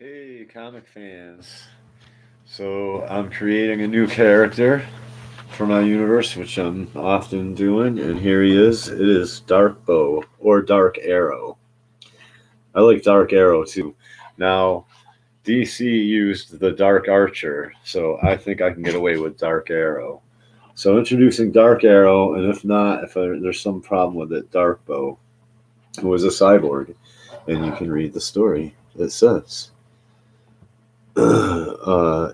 Hey, comic fans. So, I'm creating a new character for my universe, which I'm often doing, and here he is. It is Dark Bow, or Dark Arrow. I like Dark Arrow too. Now, DC used the Dark Archer, so I think I can get away with Dark Arrow. So, introducing Dark Arrow, and if not, if there's some problem with it, Dark Bow, who was a cyborg, and you can read the story. It says.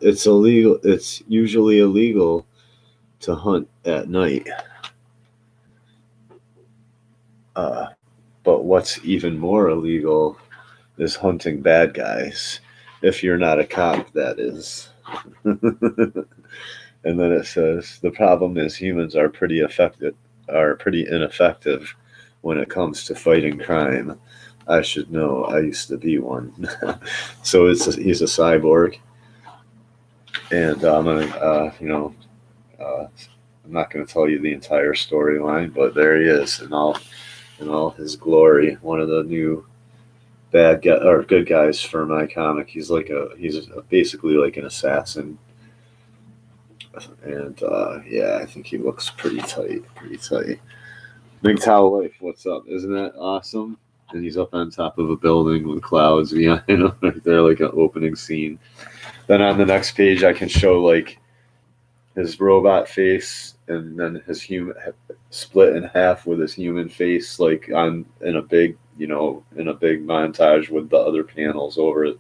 It's illegal. It's usually illegal to hunt at night. Uh, but what's even more illegal is hunting bad guys. If you're not a cop, that is. And then it says the problem is humans are pretty ineffective when it comes to fighting crime. I should know. I used to be one. So he's a cyborg, and I'm gonna uh, I'm not going to tell you the entire storyline, but there he is in all his glory. One of the new bad guy or good guys for my comic. He's basically like an assassin, and yeah, I think he looks pretty tight, pretty tight. Big Towel Life, what's up? Isn't that awesome? And he's up on top of a building with clouds behind him, right there, like an opening scene. Then on the next page, I can show like his robot face and then his human split in half with his human face like on in a big in a big montage with the other panels over it,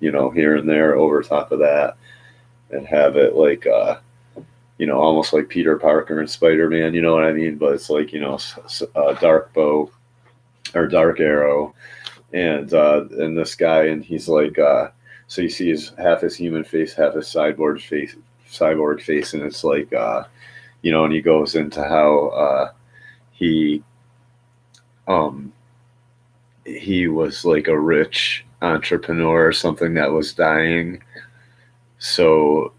here and there over top of that, and have it like almost like Peter Parker and Spider-Man, you know what I mean, but it's like Dark Bow or Dark Arrow, and this guy, and he's like so you see his half his human face, half his cyborg face, and it's like and he goes into how he um he was like a rich entrepreneur or something that was dying. So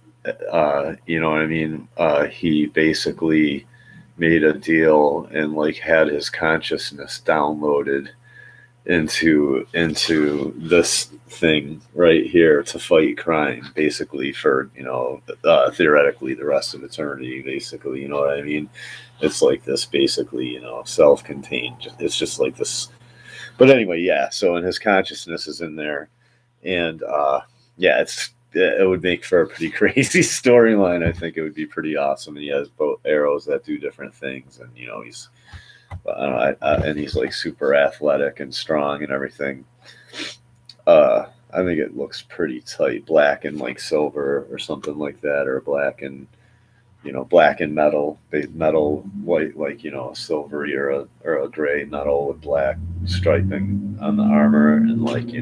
you know what I mean? He basically made a deal and like had his consciousness downloaded into this thing right here to fight crime, basically for theoretically the rest of eternity, basically, you know what I mean? It's like this, basically, self-contained, it's just like this. But anyway, yeah, so and his consciousness is in there, and yeah, it would make for a pretty crazy storyline. I think it would be pretty awesome. And he has both arrows that do different things, and he's and he's like super athletic and strong and everything. I think it looks pretty tight, black and like silver or something like that, or black and metal white, like a silvery or a gray metal with black striping on the armor, and like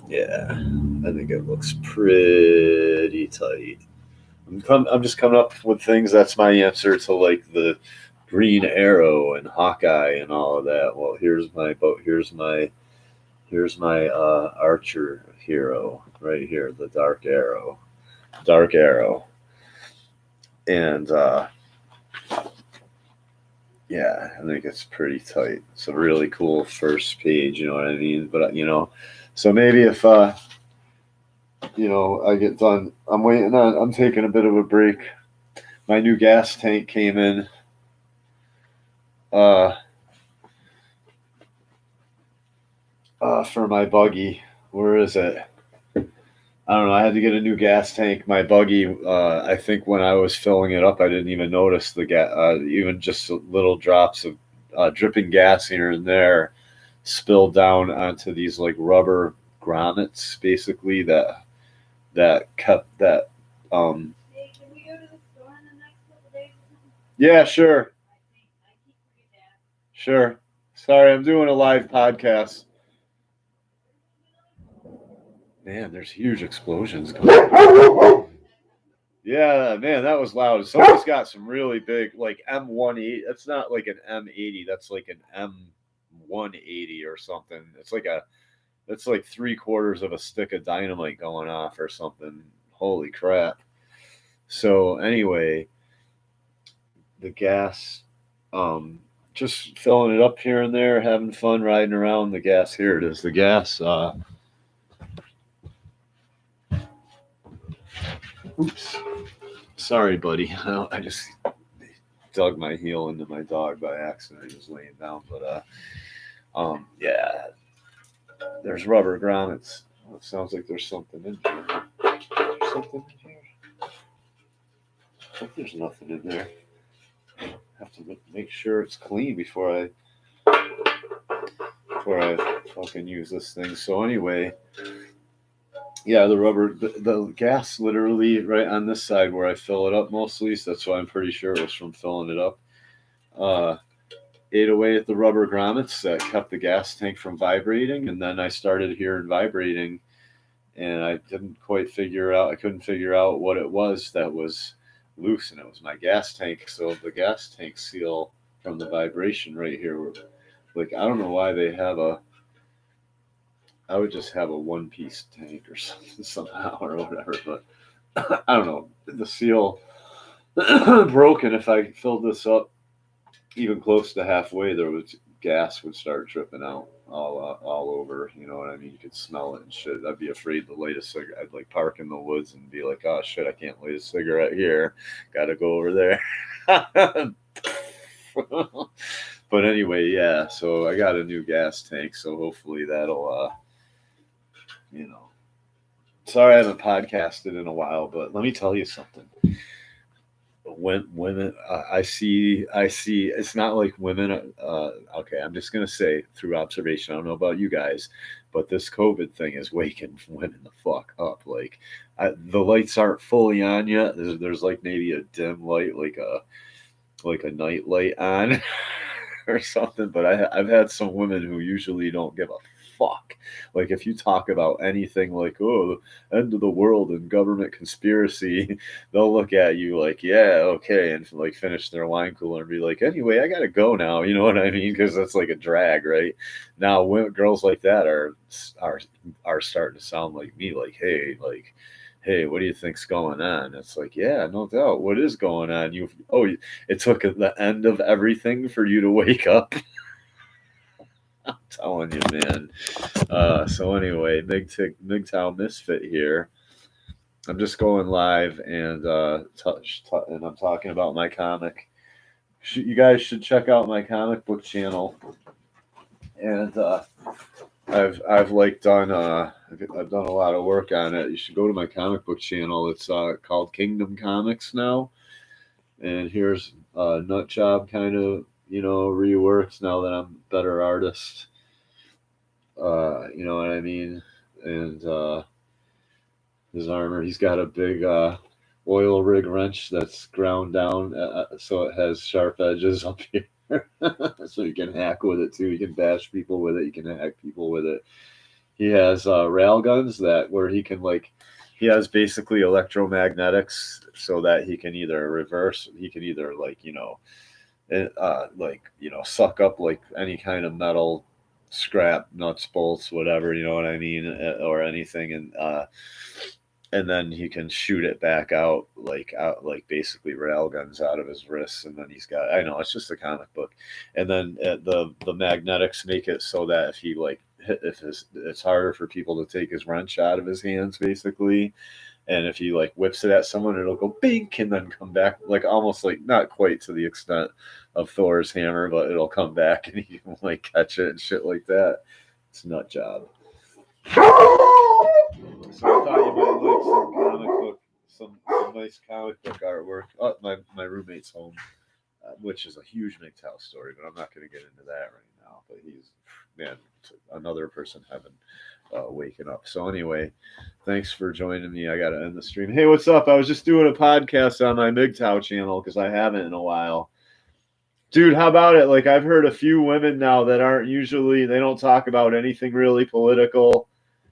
yeah, I think it looks pretty tight. I'm just coming up with things. That's my answer to like the Green Arrow and Hawkeye and all of that. Well, here's my boat. Here's my archer hero right here, the Dark Arrow. Dark Arrow, and yeah, I think it's pretty tight. It's a really cool first page. You know what I mean? But so maybe if I get done, I'm taking a bit of a break. My new gas tank came in. Uh, for my buggy. Where is it? I don't know. I had to get a new gas tank. My buggy. I think when I was filling it up, I didn't even notice the gas. Even just little drops of dripping gas here and there spilled down onto these like rubber grommets, basically that kept that. Um, Hey, can we go to the store in the next couple days or something? yeah, sure, I keep forgetting to ask. sure. Sorry, I'm doing a live podcast. Man, there's huge explosions going on. Yeah, man, that was loud. Somebody's got some really big, like M180. That's not like an M80. That's like an M180 or something. That's like three quarters of a stick of dynamite going off or something. Holy crap. So anyway, the gas, just filling it up here and there, having fun riding around the gas. Here it is. The gas, Oops. Sorry, buddy. I just dug my heel into my dog by accident. He was laying down, but yeah. There's rubber grommets. Oh, it sounds like there's something in here. Is there something in here? I think there's nothing in there. Have to make sure it's clean before I fucking use this thing. So anyway, yeah, the gas literally right on this side where I fill it up mostly. So that's why I'm pretty sure it was from filling it up. Ate away at the rubber grommets that kept the gas tank from vibrating, and then I started hearing vibrating, and I couldn't figure out what it was that was loose, and it was my gas tank. So the gas tank seal from the vibration right here, like I don't know why they have I would just have a one-piece tank or something somehow or whatever, but I don't know. The seal broken. If I filled this up even close to halfway, gas would start dripping out all over. You know what I mean? You could smell it and shit. I'd be afraid to light a cigarette. I'd like park in the woods and be like, oh shit, I can't light a cigarette here. Got to go over there. But anyway, yeah. So I got a new gas tank. So hopefully that'll, Sorry, I haven't podcasted in a while, but let me tell you something. When women, I see. It's not like women. Okay, I'm just gonna say through observation. I don't know about you guys, but this COVID thing is waking women the fuck up. Like, the lights aren't fully on yet. There's like maybe a dim light, like a night light on, or something. But I've had some women who usually don't give a fuck. Like if you talk about anything like, oh, the end of the world and government conspiracy, they'll look at you like, yeah, okay, and like finish their wine cooler and be like, anyway, I gotta go now. You know what I mean? Because that's like a drag, right? Now, girls like that are starting to sound like me, like, hey, what do you think's going on? It's like, yeah, no doubt. What is going on? It took the end of everything for you to wake up. I'm telling you, man. So anyway, MGTOW Misfit here. I'm just going live and and I'm talking about my comic. You guys should check out my comic book channel. And I've like done I've done a lot of work on it. You should go to my comic book channel. It's called Kingdom Comics now. And here's Nut Job kind of reworked now that I'm a better artist. You know what I mean? And his armor, he's got a big oil rig wrench that's ground down so it has sharp edges up here. So you can hack with it too. You can bash people with it. You can hack people with it. He has rail guns where he can he has basically electromagnetics so that he can either suck up like any kind of metal, scrap, nuts, bolts, whatever, you know what I mean, or anything, and then he can shoot it back out like basically rail guns out of his wrists, and then he's got, I know it's just a comic book, and then the magnetics make it so that it's harder for people to take his wrench out of his hands basically. And if he whips it at someone, it'll go bink and then come back, almost not quite to the extent of Thor's hammer, but it'll come back and he can catch it and shit like that. It's a nut job. So I thought you might some nice comic book artwork. Oh, my roommate's home, which is a huge MGTOW story, but I'm not going to get into that right now. But he's, man, another person having waking up. So anyway, thanks for joining me. I got to end the stream. Hey, what's up? I was just doing a podcast on my MGTOW channel because I haven't in a while. Dude, how about it? I've heard a few women now that they don't talk about anything really political.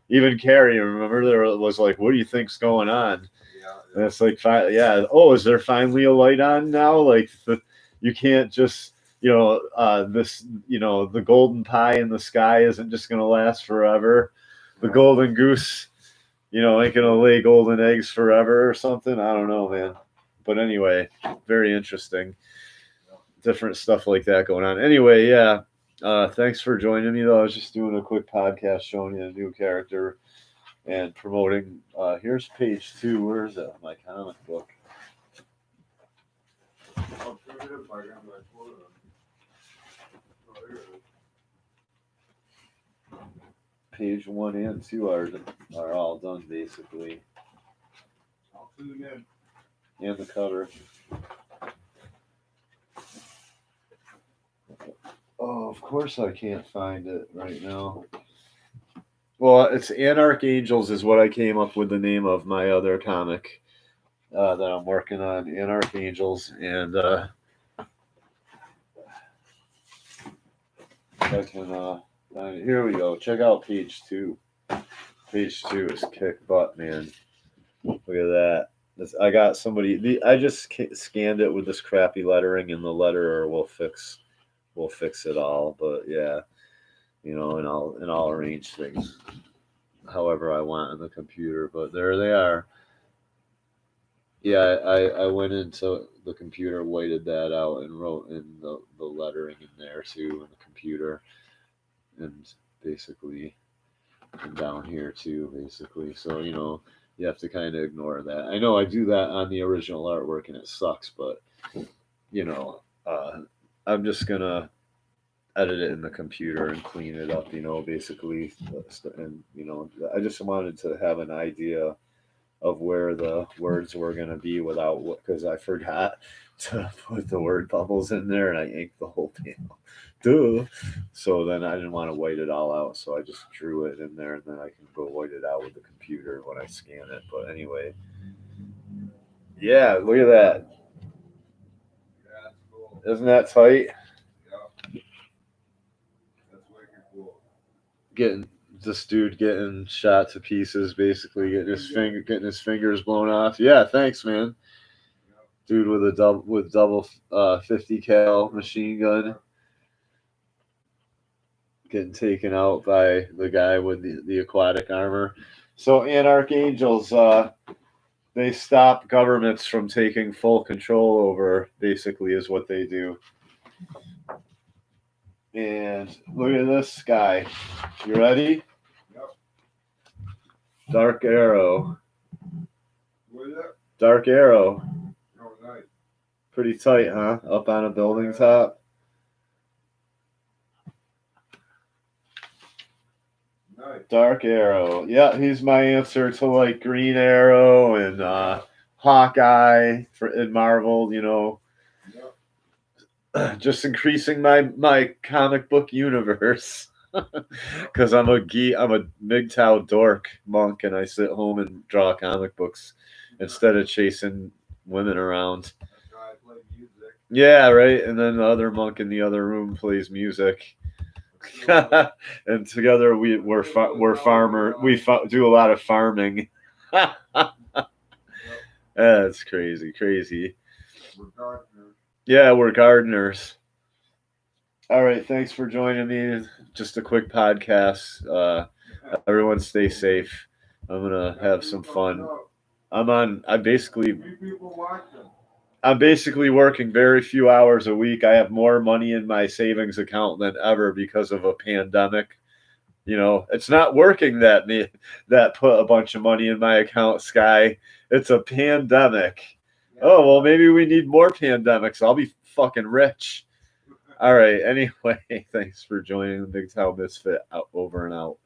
Even Carrie, remember, there was what do you think's going on? Yeah. And it's yeah. Oh, is there finally a light on now? You can't just, the golden pie in the sky isn't just going to last forever. The golden goose, ain't going to lay golden eggs forever or something. I don't know, man. But anyway, very interesting. Different stuff like that going on. Anyway, yeah. Thanks for joining me, though. I was just doing a quick podcast showing you a new character and promoting. Here's page 2. Where is it? My comic book. I'll turn it if I got my quote on. Oh, there it is. Page 1 and 2 are all done basically, I'll tune in. and the cover. Oh, of course I can't find it right now. Well, it's Anarch Angels is what I came up with the name of my other comic that I'm working on, Anarch Angels, and I can find it. Here we go. Check out page 2. Page 2 is kick butt, man. Look at that. I got somebody. I just scanned it with this crappy lettering, and the letterer will fix it all. But yeah, and I'll arrange things however I want on the computer. But there they are. Yeah, I went into the computer, whited that out, and wrote in the lettering in there too in the computer, and basically, and down here too, basically. So you have to kind of ignore that. I know I do that on the original artwork, and it sucks, but I'm just gonna edit it in the computer and clean it up, basically, and I just wanted to have an idea of where the words were going to be without, because I forgot to put the word bubbles in there and I inked the whole panel. Duh. So then I didn't want to white it all out, so I just drew it in there, and then I can go white it out with the computer when I scan it. But anyway, yeah, look at that. Yeah, that's cool. Isn't that tight? Yeah. That's wicked cool. Getting this dude getting shot to pieces, basically getting his fingers blown off. Yeah, thanks, man. Dude with a double 50 cal machine gun getting taken out by the guy with the aquatic armor. So Anarch Angels, they stop governments from taking full control over, basically, is what they do. And look at this guy. You ready? Yep. Dark Arrow. What is that? Dark Arrow. Oh, nice. Pretty tight, huh? Up on a building top. Nice. Dark Arrow. Yeah, he's my answer to like Green Arrow and Hawkeye in Marvel, Yep. just increasing my comic book universe. Because I'm a MGTOW dork monk, and I sit home and draw comic books instead of chasing women around. That's why I play music. Yeah, right. And then the other monk in the other room plays music. And together we're farmer. We do a lot of farming. That's crazy. We're gardeners. Yeah, we're gardeners. All right, thanks for joining me. Just a quick podcast. Everyone stay safe. I'm gonna have some fun. I'm basically Three people watching. I'm basically working very few hours a week. I have more money in my savings account than ever because of a pandemic. It's not working that put a bunch of money in my account, Sky. It's a pandemic. Yeah. Oh, well, maybe we need more pandemics. I'll be fucking rich. All right. Anyway, thanks for joining the MGTOW Misfit. Over and out.